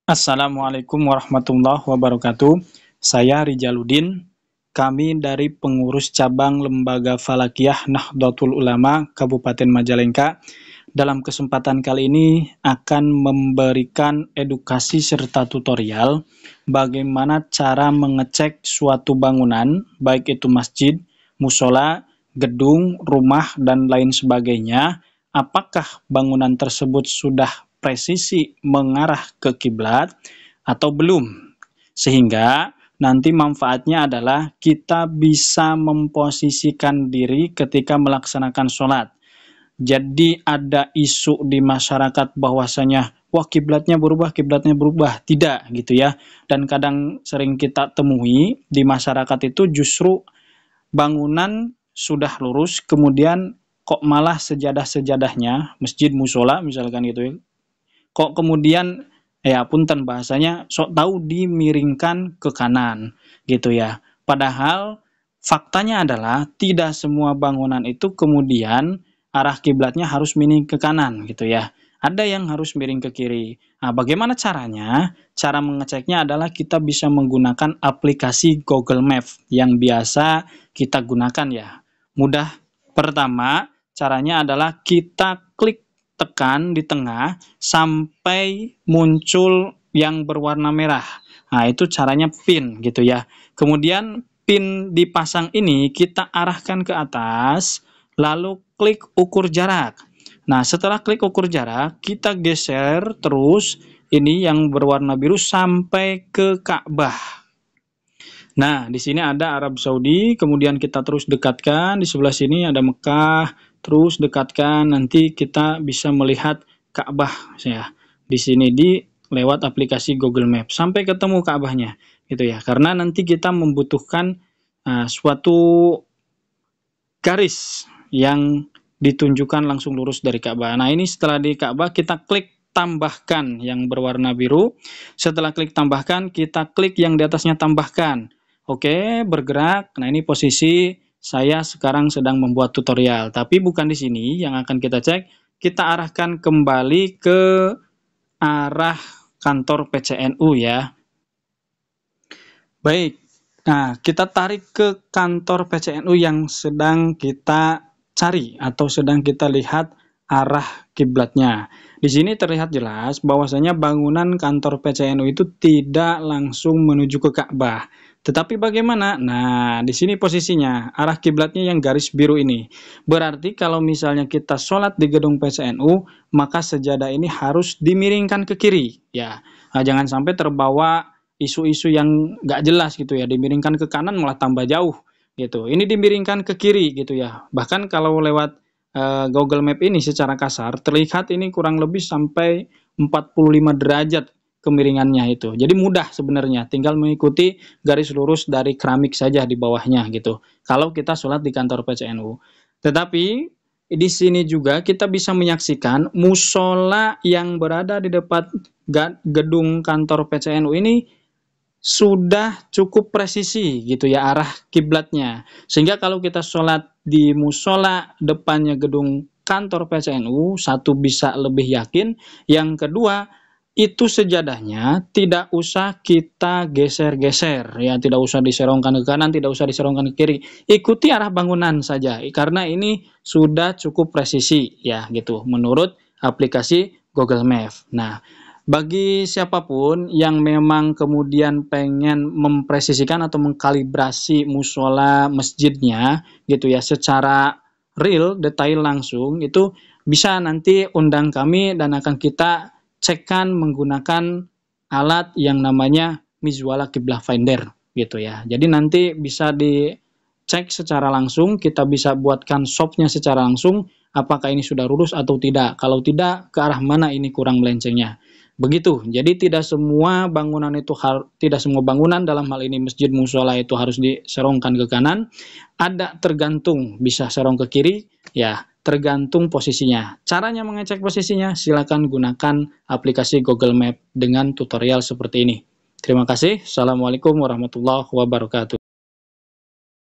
Assalamualaikum warahmatullahi wabarakatuh. Saya Rijaluddin. Kami dari pengurus cabang Lembaga Falakiyah Nahdlatul Ulama Kabupaten Majalengka. Dalam kesempatan kali ini akan memberikan edukasi serta tutorial bagaimana cara mengecek suatu bangunan, baik itu masjid, musola, gedung, rumah, dan lain sebagainya. Apakah bangunan tersebut sudah presisi mengarah ke kiblat atau belum? Sehingga nanti manfaatnya adalah kita bisa memposisikan diri ketika melaksanakan sholat. Jadi ada isu di masyarakat bahwasanya wah kiblatnya berubah, tidak gitu ya. Dan kadang sering kita temui di masyarakat itu justru bangunan sudah lurus, kemudian kok malah sejadah-sejadahnya, masjid musola misalkan gitu ya, kok kemudian ya punten bahasanya sok tahu dimiringkan ke kanan gitu ya. Padahal faktanya adalah tidak semua bangunan itu kemudian arah kiblatnya harus miring ke kanan gitu ya. Ada yang harus miring ke kiri. Nah, bagaimana caranya? Cara mengeceknya adalah kita bisa menggunakan aplikasi Google Map yang biasa kita gunakan ya. Mudah. Pertama, caranya adalah kita klik tekan di tengah sampai muncul yang berwarna merah. Nah, itu caranya pin gitu ya. Kemudian pin dipasang ini kita arahkan ke atas, lalu klik ukur jarak. Nah, setelah klik ukur jarak, kita geser terus ini yang berwarna biru sampai ke Ka'bah. Nah, di sini ada Arab Saudi, kemudian kita terus dekatkan, di sebelah sini ada Mekah, terus dekatkan, nanti kita bisa melihat Ka'bah ya. Di sini lewat aplikasi Google Maps sampai ketemu Ka'bahnya gitu ya. Karena nanti kita membutuhkan suatu garis yang ditunjukkan langsung lurus dari Ka'bah. Nah, ini setelah di Ka'bah kita klik tambahkan yang berwarna biru. Setelah klik tambahkan, kita klik yang di atasnya tambahkan. Oke, bergerak. Nah, ini posisi saya sekarang sedang membuat tutorial, tapi bukan di sini yang akan kita cek. Kita arahkan kembali ke arah kantor PCNU ya. Baik. Nah, kita tarik ke kantor PCNU yang sedang kita cari atau sedang kita lihat arah kiblatnya. Di sini terlihat jelas bahwasanya bangunan kantor PCNU itu tidak langsung menuju ke Ka'bah. Tetapi bagaimana? Nah, di sini posisinya arah kiblatnya yang garis biru ini. Berarti kalau misalnya kita sholat di gedung PCNU, maka sejadah ini harus dimiringkan ke kiri. Ya, nah, jangan sampai terbawa isu-isu yang nggak jelas gitu ya, dimiringkan ke kanan malah tambah jauh gitu. Ini dimiringkan ke kiri gitu ya. Bahkan kalau lewat Google Map ini secara kasar terlihat ini kurang lebih sampai 45 derajat kemiringannya itu. Jadi mudah sebenarnya, tinggal mengikuti garis lurus dari keramik saja di bawahnya gitu. Kalau kita sholat di kantor PCNU. Tetapi di sini juga kita bisa menyaksikan musola yang berada di depan gedung kantor PCNU ini sudah cukup presisi gitu ya arah kiblatnya. Sehingga kalau kita sholat di musola depannya gedung kantor PCNU, satu bisa lebih yakin, yang kedua itu sejadahnya tidak usah kita geser-geser ya, tidak usah diserongkan ke kanan, tidak usah diserongkan ke kiri. Ikuti arah bangunan saja karena ini sudah cukup presisi ya gitu menurut aplikasi Google Maps. Nah, bagi siapapun yang memang kemudian pengen mempresisikan atau mengkalibrasi musola masjidnya gitu ya secara real, detail langsung, itu bisa nanti undang kami dan akan kita cekkan menggunakan alat yang namanya Mizwala Qiblah Finder gitu ya. Jadi nanti bisa dicek secara langsung, kita bisa buatkan shopnya secara langsung apakah ini sudah lurus atau tidak. Kalau tidak, ke arah mana ini kurang melencengnya. Begitu. Jadi tidak semua bangunan itu tidak semua bangunan dalam hal ini masjid musola itu harus diserongkan ke kanan. Ada tergantung, bisa serong ke kiri, ya tergantung posisinya. Caranya mengecek posisinya silakan gunakan aplikasi Google Map dengan tutorial seperti ini. Terima kasih. Assalamualaikum warahmatullahi wabarakatuh.